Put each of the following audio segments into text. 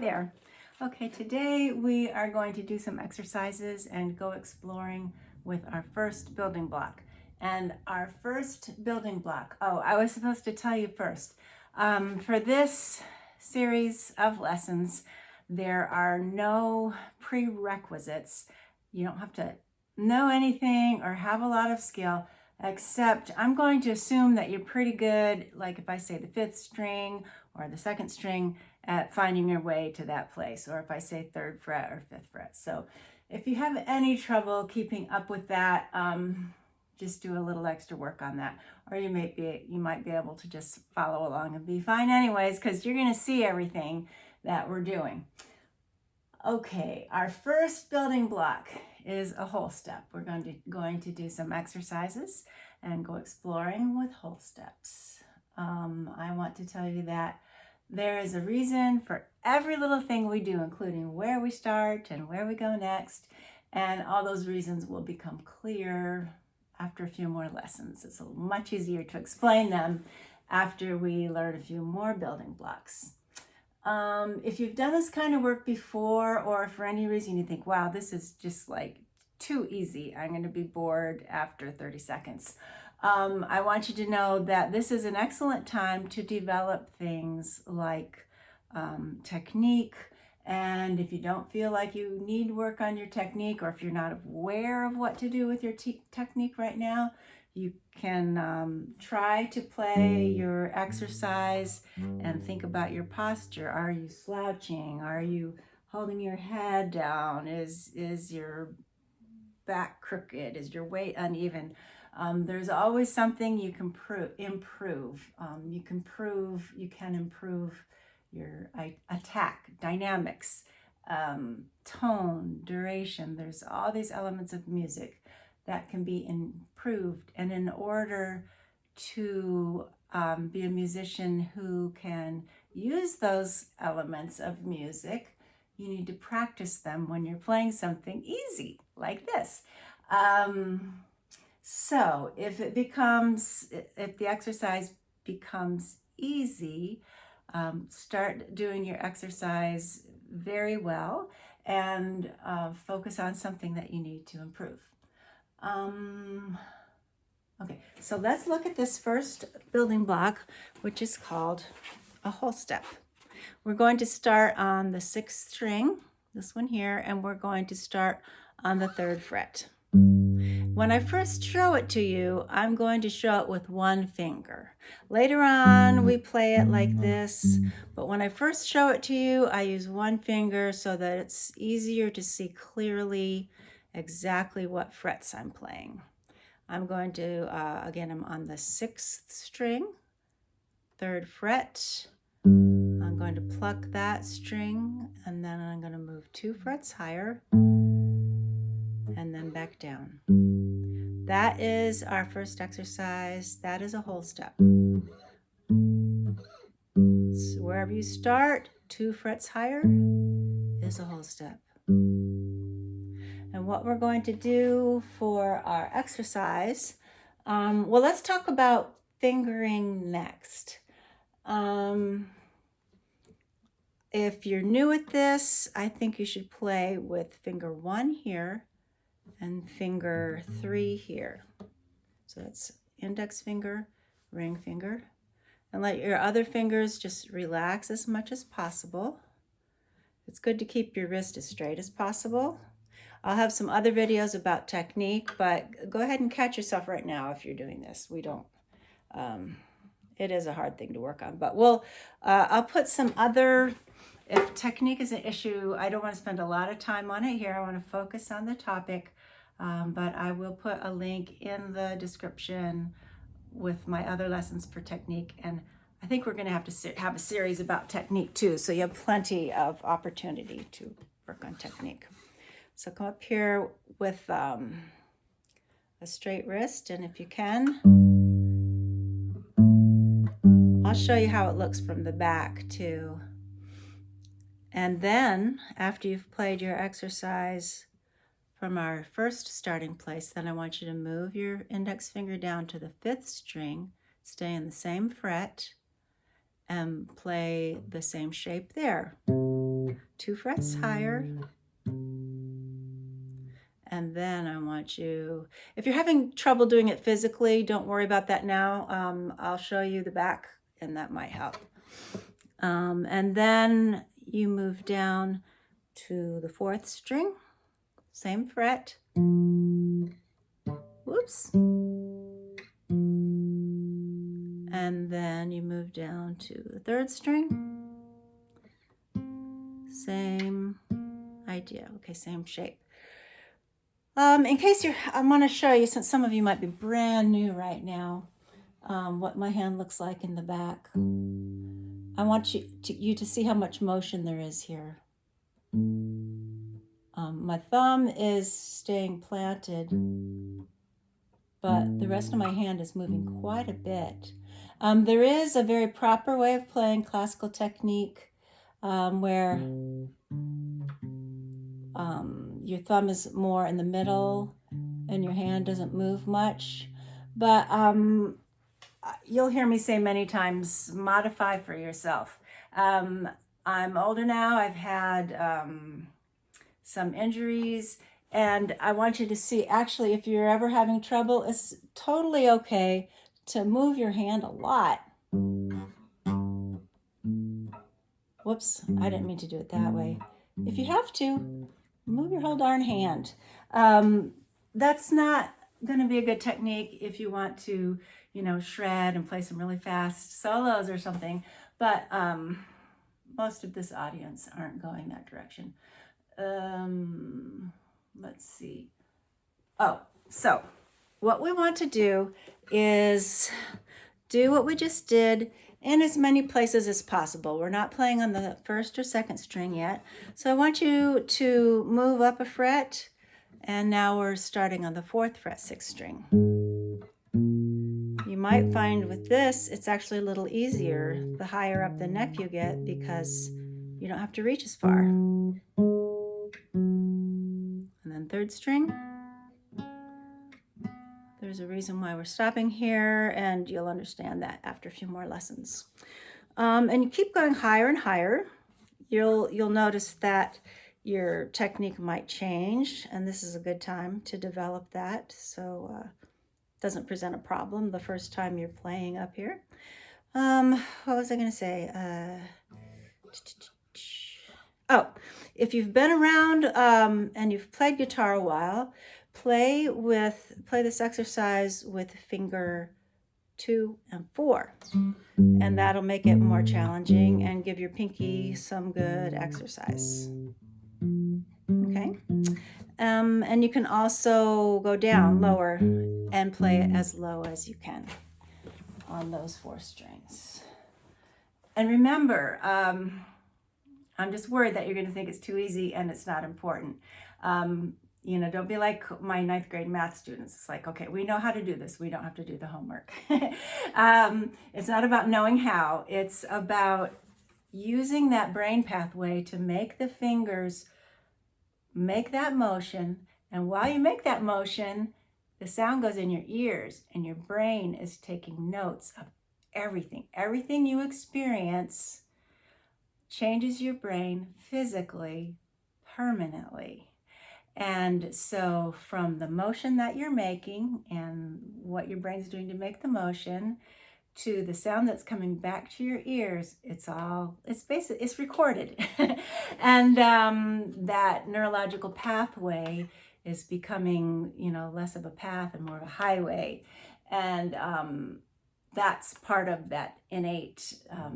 There. Okay, today we are going to do some exercises and go exploring with our first building block. And our first building block, I was supposed to tell you first. For this series of lessons, there are no prerequisites. You don't have to know anything or have a lot of skill, except I'm going to assume that you're pretty good, like if I say the fifth string or the second string, at finding your way to that place, or if I say third fret or fifth fret. So if you have any trouble keeping up with that, just do a little extra work on that, or you might be able to just follow along and be fine anyways, because you're going to see everything that we're doing. Okay, our first building block is a whole step. We're going to do some exercises and go exploring with whole steps. I want to tell you that there is a reason for every little thing we do, including where we start and where we go next. And all those reasons will become clear after a few more lessons. It's much easier to explain them after we learn a few more building blocks. If you've done this kind of work before, or for any reason you think, wow, this is just like too easy, I'm going to be bored after 30 seconds. I want you to know that this is an excellent time to develop things like technique. And if you don't feel like you need work on your technique, or if you're not aware of what to do with your technique right now, you can try to play your exercise and think about your posture. Are you slouching? Are you holding your head down? Is your back crooked? Is your weight uneven? There's always something you can improve. You can improve your attack, dynamics, tone, duration. There's all these elements of music that can be improved. And in order to be a musician who can use those elements of music, you need to practice them when you're playing something easy like this. So if the exercise becomes easy, start doing your exercise very well and focus on something that you need to improve. Okay, so let's look at this first building block, which is called a whole step. We're going to start on the sixth string, this one here, and we're going to start on the third fret. When I first show it to you, I'm going to show it with one finger. Later on, we play it like this, but when I first show it to you, I use one finger so that it's easier to see clearly exactly what frets I'm playing. I'm going to, again, I'm on the sixth string, third fret. I'm going to pluck that string, and then I'm going to move 2 frets higher, and then back down. That is our first exercise. That is a whole step. So wherever you start, 2 frets higher is a whole step. And what we're going to do for our exercise, well, let's talk about fingering next. If you're new at this, I think you should play with finger 1 here and finger 3 here. So that's index finger, ring finger. And let your other fingers just relax as much as possible. It's good to keep your wrist as straight as possible. I'll have some other videos about technique, but go ahead and catch yourself right now if you're doing this. It is a hard thing to work on, but I'll put some other, if technique is an issue, I don't want to spend a lot of time on it here. I want to focus on the topic, but I will put a link in the description with my other lessons for technique. And I think we're going to have to have a series about technique too, so you have plenty of opportunity to work on technique. So come up here with a straight wrist, and if you can, I'll show you how it looks from the back too. And then after you've played your exercise from our first starting place, then I want you to move your index finger down to the 5th string, stay in the same fret, and play the same shape there. 2 frets higher. And then I want you, if you're having trouble doing it physically, don't worry about that now. I'll show you the back and that might help. And then you move down to the 4th string, same fret. Whoops. And then you move down to the 3rd string. Same idea. Okay, same shape. In case I want to show you, since some of you might be brand new right now, what my hand looks like in the back. I want you to see how much motion there is here. My thumb is staying planted, but the rest of my hand is moving quite a bit. There is a very proper way of playing classical technique where your thumb is more in the middle and your hand doesn't move much. But you'll hear me say many times, modify for yourself. I'm older now. I've had some injuries, and I want you to see, actually, if you're ever having trouble, it's totally okay to move your hand a lot. Whoops, I didn't mean to do it that way. If you have to, move your whole darn hand. That's not going to be a good technique if you want to, shred and play some really fast solos or something. But most of this audience aren't going that direction. Let's see. Oh, so what we want to do is do what we just did in as many places as possible. We're not playing on the 1st or 2nd string yet. So I want you to move up a fret, and now we're starting on the 4th fret, 6th string. You might find with this, it's actually a little easier the higher up the neck you get, because you don't have to reach as far. And then 3rd string. There's a reason why we're stopping here, and you'll understand that after a few more lessons. And you keep going higher and higher. You'll notice that your technique might change, and this is a good time to develop that, so it doesn't present a problem the first time you're playing up here. What was I going to say? If you've been around and you've played guitar a while, play this exercise with finger 2 and 4, and that'll make it more challenging and give your pinky some good exercise. Okay, and you can also go down lower and play it as low as you can on those 4 strings. And remember, I'm just worried that you're going to think it's too easy and it's not important. Don't be like my 9th grade math students. It's like, okay, we know how to do this. We don't have to do the homework. It's not about knowing how. It's about using that brain pathway to make the fingers make that motion. And while you make that motion, the sound goes in your ears, and your brain is taking notes of everything. Everything you experience changes your brain physically, permanently. And so from the motion that you're making and what your brain's doing to make the motion to the sound that's coming back to your ears, it's recorded. And that neurological pathway is becoming, less of a path and more of a highway. And that's part of that innate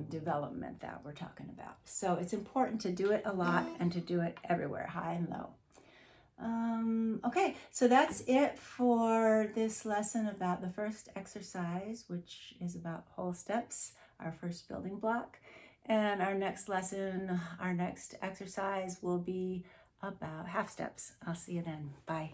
development that we're talking about. So it's important to do it a lot and to do it everywhere, high and low. Okay, so that's it for this lesson about the first exercise, which is about whole steps, our first building block. And our next lesson, our next exercise will be about half steps. I'll see you then. Bye.